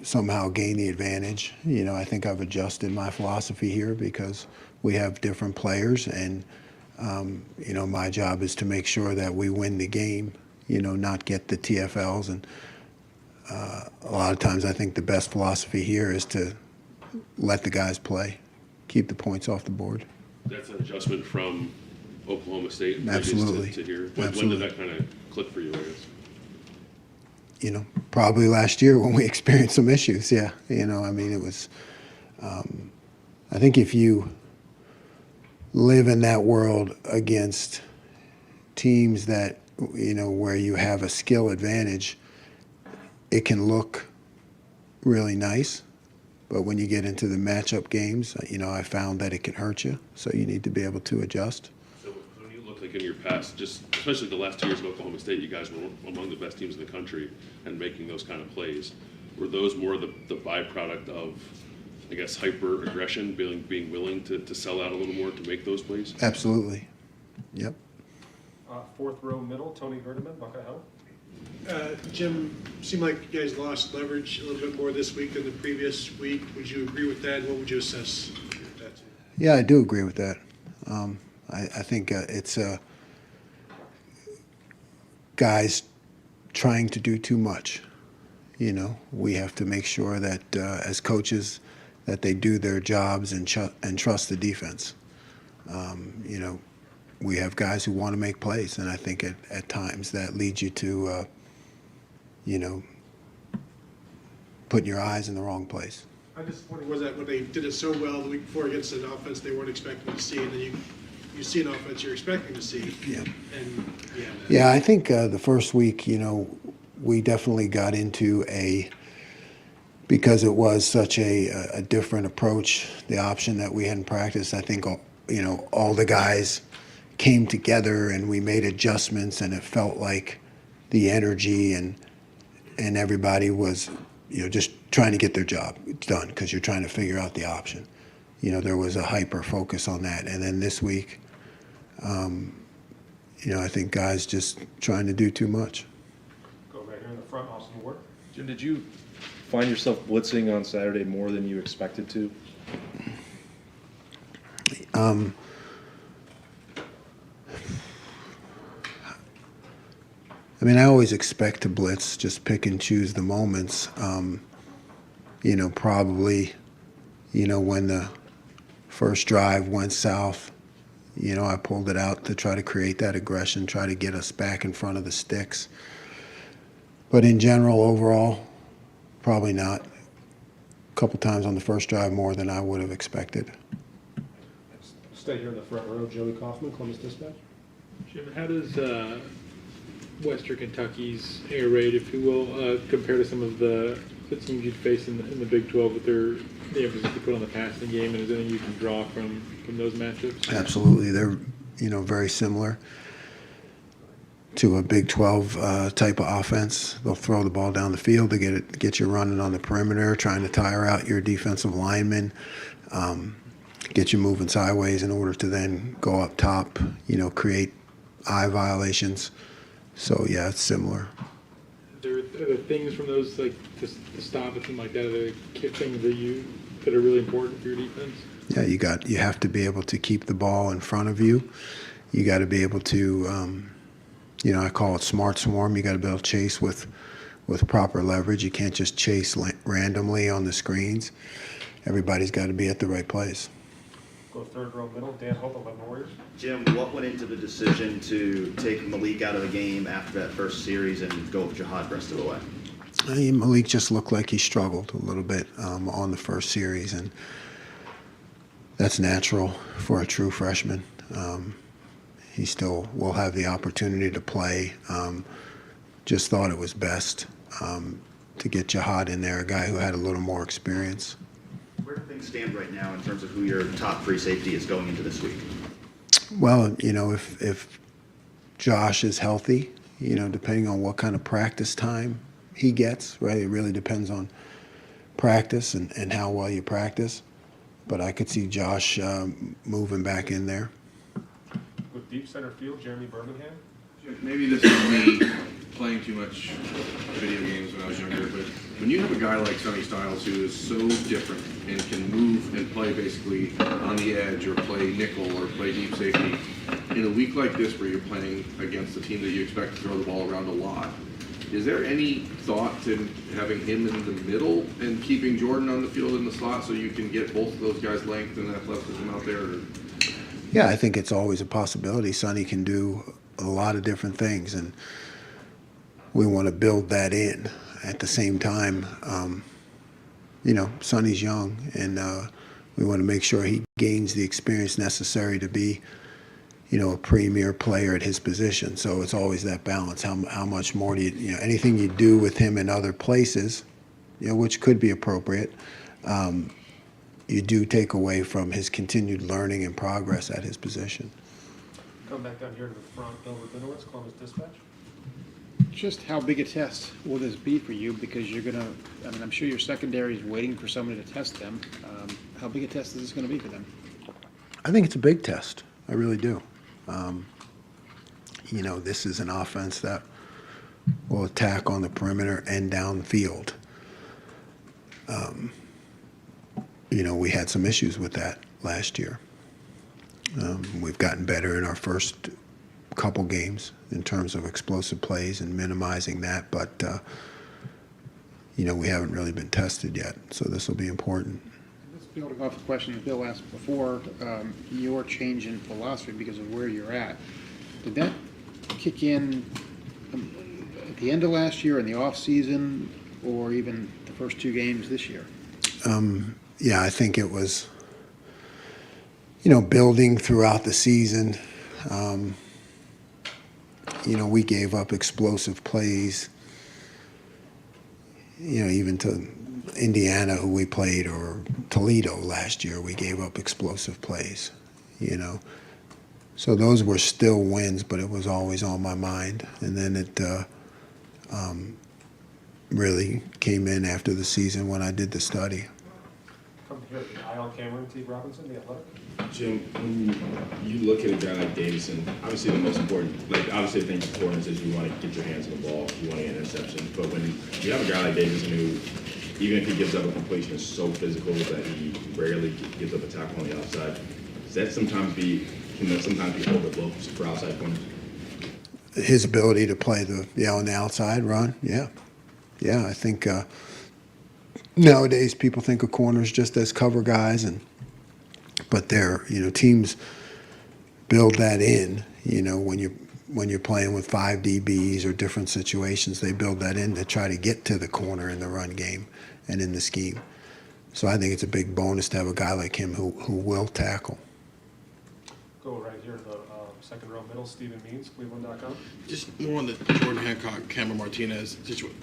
S8: somehow gain the advantage. I think I've adjusted my philosophy here because we have different players, and my job is to make sure that we win the game, not get the TFLs. And a lot of times I think the best philosophy here is to let the guys play, keep the points off the board.
S25: That's an adjustment from Oklahoma State.
S8: Absolutely.
S25: To here. When did that kind of click for you, I guess?
S8: Probably last year when we experienced some issues. Yeah. It was, I think if you live in that world against teams that, where you have a skill advantage, it can look really nice. But when you get into the matchup games, I found that it can hurt you. So you need to be able to adjust.
S25: So when you look in your past, just especially the last 2 years of Oklahoma State, you guys were among the best teams in the country and making those kind of plays. Were those more the byproduct of, I guess, hyper aggression, being willing to sell out a little more to make those plays?
S8: Absolutely. Yep.
S5: Fourth row middle, Tony Verdeman, Buckeye Hill.
S9: Jim, seemed like you guys lost leverage a little bit more this week than the previous week. Would you agree with that? What would you assess that?
S8: Yeah, I do agree with that. I think it's guys trying to do too much. We have to make sure that as coaches that they do their jobs and trust the defense. We have guys who want to make plays, and I think at times that leads you to, putting your eyes in the wrong place.
S9: I just wondering, was that when they did it so well the week before against an offense they weren't expecting to see, and then you see an offense you're expecting to see?
S8: Yeah.
S9: And
S8: Yeah, I think the first week, we definitely got into because it was such a different approach, the option that we hadn't practiced. I think all the guys came together and we made adjustments, and it felt like the energy and everybody was, just trying to get their job done because you're trying to figure out the option. There was a hyper focus on that. And then this week, I think guys just trying to do too much.
S5: Go right here in the front, Austin Ward.
S15: Jim, did you find yourself blitzing on Saturday more than you expected to?
S8: I always expect to blitz, just pick and choose the moments. Probably, when the first drive went south, I pulled it out to try to create that aggression, try to get us back in front of the sticks. But in general, overall, probably not. A couple times on the first drive more than I would have expected.
S5: Stay here in the front row, Joey Kaufman, Columbus Dispatch.
S10: Jim, how does Western Kentucky's air raid, if you will, compare to some of the teams you'd face in the Big 12 with the emphasis they put on the passing game, and is there anything you can draw from those matchups?
S8: Absolutely. They're, very similar to a Big 12 type of offense. They'll throw the ball down the field to get you running on the perimeter, trying to tire out your defensive linemen, get you moving sideways in order to then go up top, create eye violations. So, yeah, it's similar.
S10: Are there things from those, like, to stop a team like that, are there things that are really important for your defense?
S8: Yeah, you have to be able to keep the ball in front of you. You got to be able to, I call it smart swarm. You got to be able to chase with proper leverage. You can't just chase randomly on the screens. Everybody's got to be at the right place.
S5: Go third row middle, Dan Hope, 11 Warriors.
S12: Jim, what went into the decision to take Malik out of the game after that first series and go with Jihad the rest of the way?
S8: Malik just looked like he struggled a little bit on the first series, and that's natural for a true freshman. He still will have the opportunity to play. Just thought it was best to get Jihad in there, a guy who had a little more experience.
S12: Where do things stand right now in terms of who your top free safety is going into this week?
S8: Well, if Josh is healthy, depending on what kind of practice time he gets, right? It really depends on practice and how well you practice. But I could see Josh moving back in there.
S5: With deep center field, Jeremy Birmingham.
S14: Maybe this is me playing too much video games when I was younger, but when you have a guy like Sonny Styles who is so different and can move and play basically on the edge or play nickel or play deep safety, in a week like this where you're playing against a team that you expect to throw the ball around a lot, is there any thought to having him in the middle and keeping Jordan on the field in the slot so you can get both of those guys' length and athleticism out there? Or?
S8: Yeah, I think it's always a possibility. Sonny can do a lot of different things, and we want to build that in. At the same time, Sonny's young, and we want to make sure he gains the experience necessary to be, a premier player at his position. So it's always that balance. How much more do you, anything you do with him in other places, which could be appropriate, you do take away from his continued learning and progress at his position.
S5: Come back down here to the front, Bill Rabinowitz, Columbus Dispatch.
S2: Just how big a test will this be for you? Because you're going to, I'm sure your secondary is waiting for somebody to test them. How big a test is this going to be for them?
S8: I think it's a big test. I really do. This is an offense that will attack on the perimeter and downfield. We had some issues with that last year. We've gotten better in our first couple games in terms of explosive plays and minimizing that, but we haven't really been tested yet, so this will be important.
S2: Let's build off the question that Bill asked before, your change in philosophy because of where you're at. Did that kick in at the end of last year, in the off season, or even the first two games this year?
S8: Yeah, I think it was, building throughout the season. We gave up explosive plays, even to Indiana, who we played, or Toledo last year, we gave up explosive plays, So those were still wins, but it was always on my mind. And then it really came in after the season when I did the study.
S5: Come here, Kyle Cameron, T. Robinson, The Athletic.
S7: Jim, when you look at a guy like Davison, obviously the most important, obviously the thing important is you want to get your hands on the ball, you want to get interceptions. But when you have a guy like Davison who, even if he gives up a completion, is so physical that he rarely gives up a tackle on the outside, can that sometimes be overlooked for outside corners?
S8: His ability to play on the outside run, yeah. I think nowadays people think of corners just as cover guys, but teams build that in. When you're playing with 5 DBs or different situations, they build that in to try to get to the corner in the run game and in the scheme. So I think it's a big bonus to have a guy like him who will tackle.
S5: Go right here, the second row middle, Stephen Means, Cleveland.com.
S11: Just more on the Jordan Hancock, Cameron Martinez situation.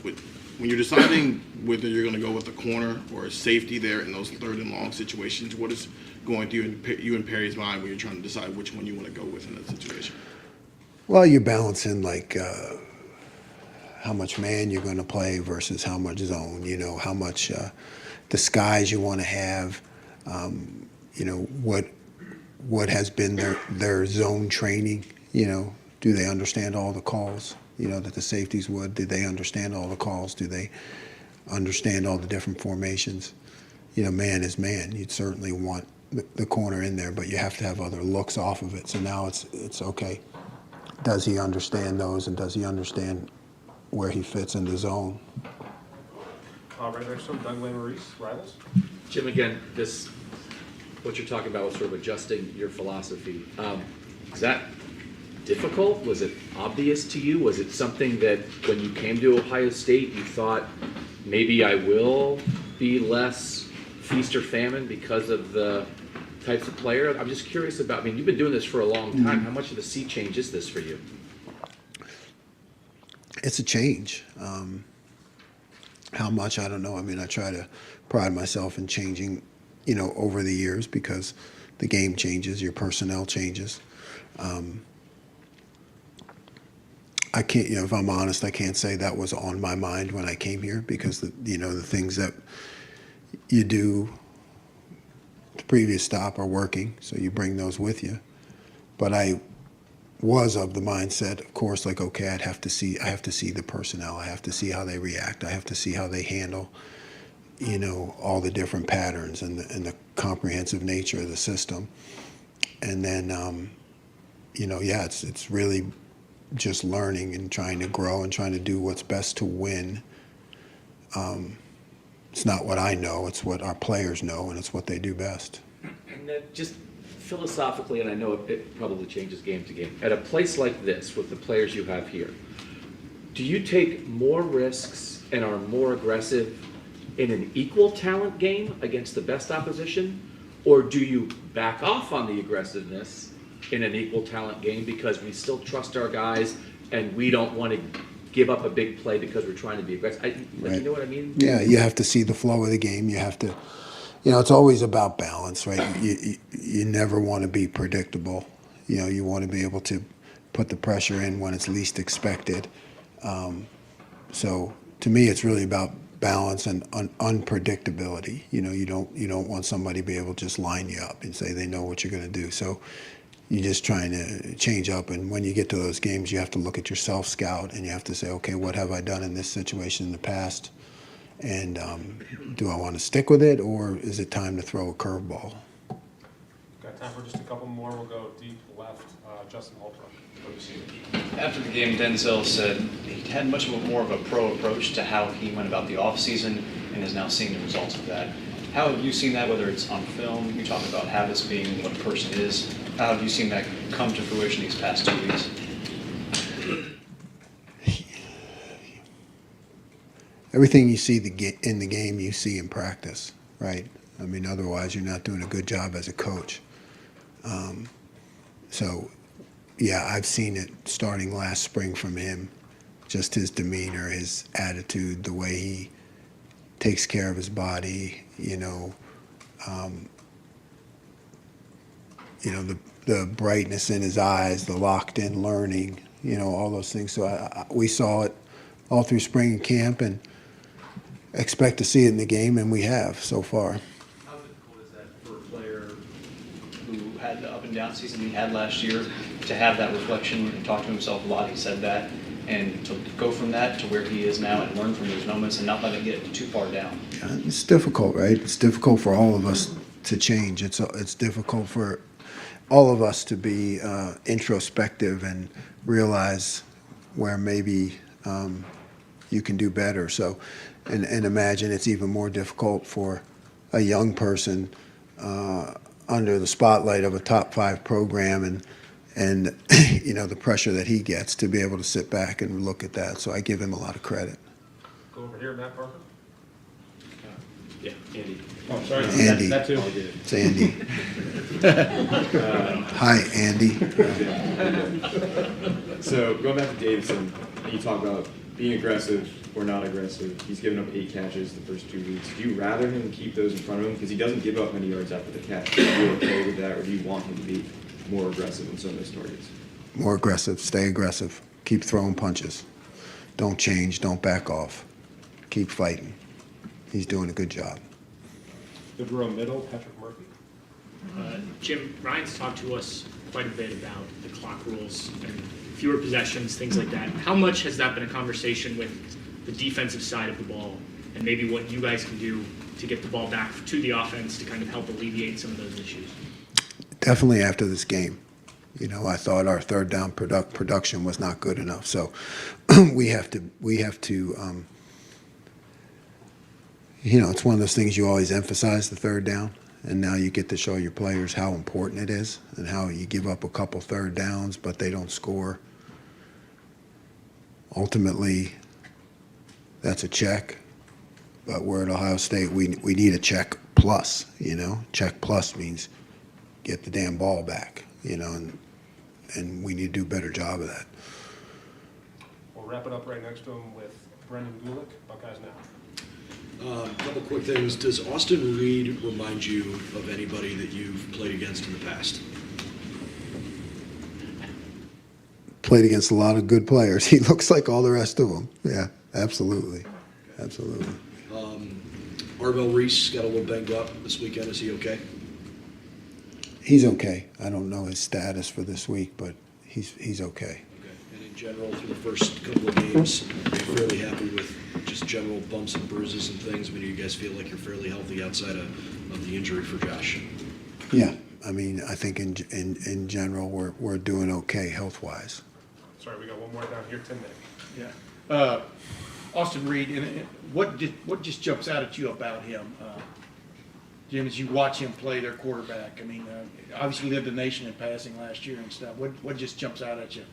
S11: When you're deciding whether you're going to go with a corner or a safety there in those 3rd and long situations, what is going through you and Perry's mind when you're trying to decide which one you want to go with in that situation?
S8: Well, you're balancing how much man you're going to play versus how much zone. How much disguise you want to have. What has been their zone training. Do they understand all the calls? That the safeties would. Do they understand all the calls? Do they understand all the different formations? Man is man. You'd certainly want the corner in there, but you have to have other looks off of it. So now it's okay. Does he understand those, and does he understand where he fits in the zone?
S5: Right next to him, Doug Maurice, Rivals.
S4: Jim, again, what you're talking about was sort of adjusting your philosophy. Is that difficult? Was it obvious to you? Was it something that when you came to Ohio State, you thought, maybe I will be less feast or famine because of the types of player? I'm just curious about, you've been doing this for a long time. How much of a sea change is this for you?
S8: It's a change. How much, I don't know. I try to pride myself in changing, over the years, because the game changes, your personnel changes. I can't, if I'm honest, I can't say that was on my mind when I came here, because the things that you do the previous stop are working, so you bring those with you. But I was of the mindset, of course, okay, I have to see the personnel. I have to see how they react. I have to see how they handle, all the different patterns and the comprehensive nature of the system. And then, it's really just learning and trying to grow and trying to do what's best to win. It's not what I know, it's what our players know, and it's what they do best.
S4: And then just philosophically, and I know it probably changes game to game, at a place like this with the players you have here, do you take more risks and are more aggressive in an equal talent game against the best opposition, or do you back off on the aggressiveness in an equal talent game because we still trust our guys and we don't want to give up a big play because we're trying to be aggressive?
S8: Right.
S4: You know what I mean?
S8: Yeah, you have to see the flow of the game. You have to, it's always about balance, right? You never want to be predictable. You want to be able to put the pressure in when it's least expected. So to me, it's really about balance and unpredictability. You don't want somebody to be able to just line you up and say they know what you're going to do. So you're just trying to change up. And when you get to those games, you have to look at yourself, scout, and you have to say, okay, what have I done in this situation in the past? And do I want to stick with it, or is it time to throw a curveball?
S5: Got time for just a couple more. We'll go deep left. Justin Holbrook.
S13: After the game, Denzel said he had much more of a pro approach to how he went about the offseason and is now seeing the results of that. How have you seen that, whether it's on film, you talk about habits being what a person is, how have you seen that come to fruition these past 2 weeks?
S8: Everything you see in the game, you see in practice, right? Otherwise you're not doing a good job as a coach. So, yeah, I've seen it starting last spring from him, just his demeanor, his attitude, the way he takes care of his body, the brightness in his eyes, the locked in learning, all those things. So we saw it all through spring camp and expect to see it in the game, and we have so far.
S13: How difficult is that for a player who had the up and down season he had last year to have that reflection and talk to himself a lot? He said that, and to go from that to where he is now and learn from those moments and not let it get too far down.
S8: It's difficult, right? It's difficult for all of us to change. It's difficult for all of us to be introspective and realize where maybe you can do better. So, and imagine it's even more difficult for a young person under the spotlight of a top 5 program and the pressure that he gets to be able to sit back and look at that. So I give him a lot of credit.
S5: Go over here, Matt Parker.
S7: Yeah, Andy.
S5: Oh, sorry.
S8: Andy.
S5: That too.
S8: It's Andy. Hi, Andy.
S16: So going back to Davidson, you talk about being aggressive or not aggressive. He's given up 8 catches the first 2 weeks. Do you rather him keep those in front of him because he doesn't give up many yards after the catch? Are you okay with that, or do you want him to be more aggressive in some of those targets?
S8: More aggressive. Stay aggressive. Keep throwing punches. Don't change. Don't back off. Keep fighting. He's doing a good job.
S5: Third row middle, Patrick Murphy.
S17: Jim, Ryan's talked to us quite a bit about the clock rules and fewer possessions, things like that. How much has that been a conversation with the defensive side of the ball, and maybe what you guys can do to get the ball back to the offense to kind of help alleviate some of those issues?
S8: Definitely after this game. I thought our third down production was not good enough. So we have to it's one of those things you always emphasize, the third down, and now you get to show your players how important it is and how you give up a couple third downs, but they don't score. Ultimately, that's a check, but we're at Ohio State. We need a check plus, Check plus means get the damn ball back, and we need to do a better job of that.
S5: We'll wrap it up right next to him with Brendan Gulick, Buckeyes Now.
S23: A couple quick things. Does Austin Reed remind you of anybody that you've played against in the past?
S8: Played against a lot of good players. He looks like all the rest of them. Yeah, absolutely. Absolutely.
S23: Arvell Reese got a little banged up this weekend. Is he okay?
S8: He's okay. I don't know his status for this week, but he's okay.
S23: And in general, through the first couple of games, you're fairly happy with just general bumps and bruises and things? I mean, do you guys feel like you're fairly healthy outside of the injury for Josh?
S8: Yeah. I mean, I think in general, we're doing okay health-wise.
S5: Sorry, we got one more down here, Tim Nick.
S20: Yeah. Austin Reed, and what just jumps out at you about him, Jim, as you watch him play their quarterback? I mean, obviously led the nation in passing last year and stuff. What just jumps out at you?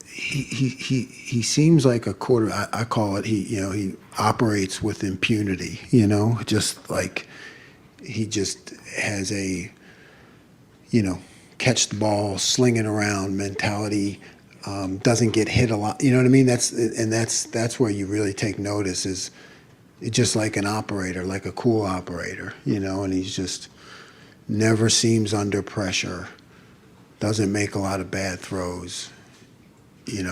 S8: He seems like a quarter. I call it he operates with impunity. Just like he just has a catch the ball, slinging around mentality. Doesn't get hit a lot. You know what I mean? That's where you really take notice. Is just like an operator, like a cool operator. And he's just never seems under pressure. Doesn't make a lot of bad throws.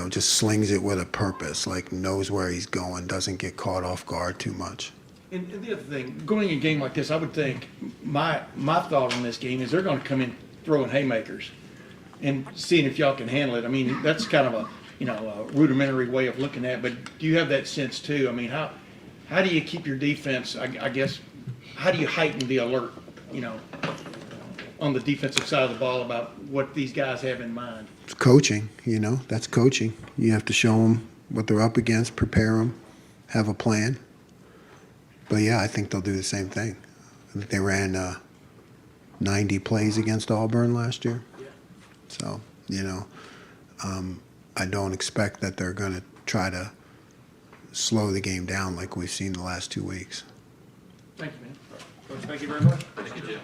S8: Just slings it with a purpose, like knows where he's going, doesn't get caught off guard too much.
S20: And the other thing, going in a game like this, I would think my thought on this game is they're going to come in throwing haymakers and seeing if y'all can handle it. I mean, that's kind of a rudimentary way of looking at it, but do you have that sense too? I mean, how do you keep your defense, I guess, how do you heighten the alert, on the defensive side of the ball about what these guys have in mind?
S8: It's coaching, that's coaching. You have to show them what they're up against, prepare them, have a plan. But yeah, I think they'll do the same thing. I think they ran 90 plays against Auburn last year. So, I don't expect that they're going to try to slow the game down like we've seen the last 2 weeks.
S20: Thank you, man.
S5: Coach, thank you very much.
S4: Thank you, Jim.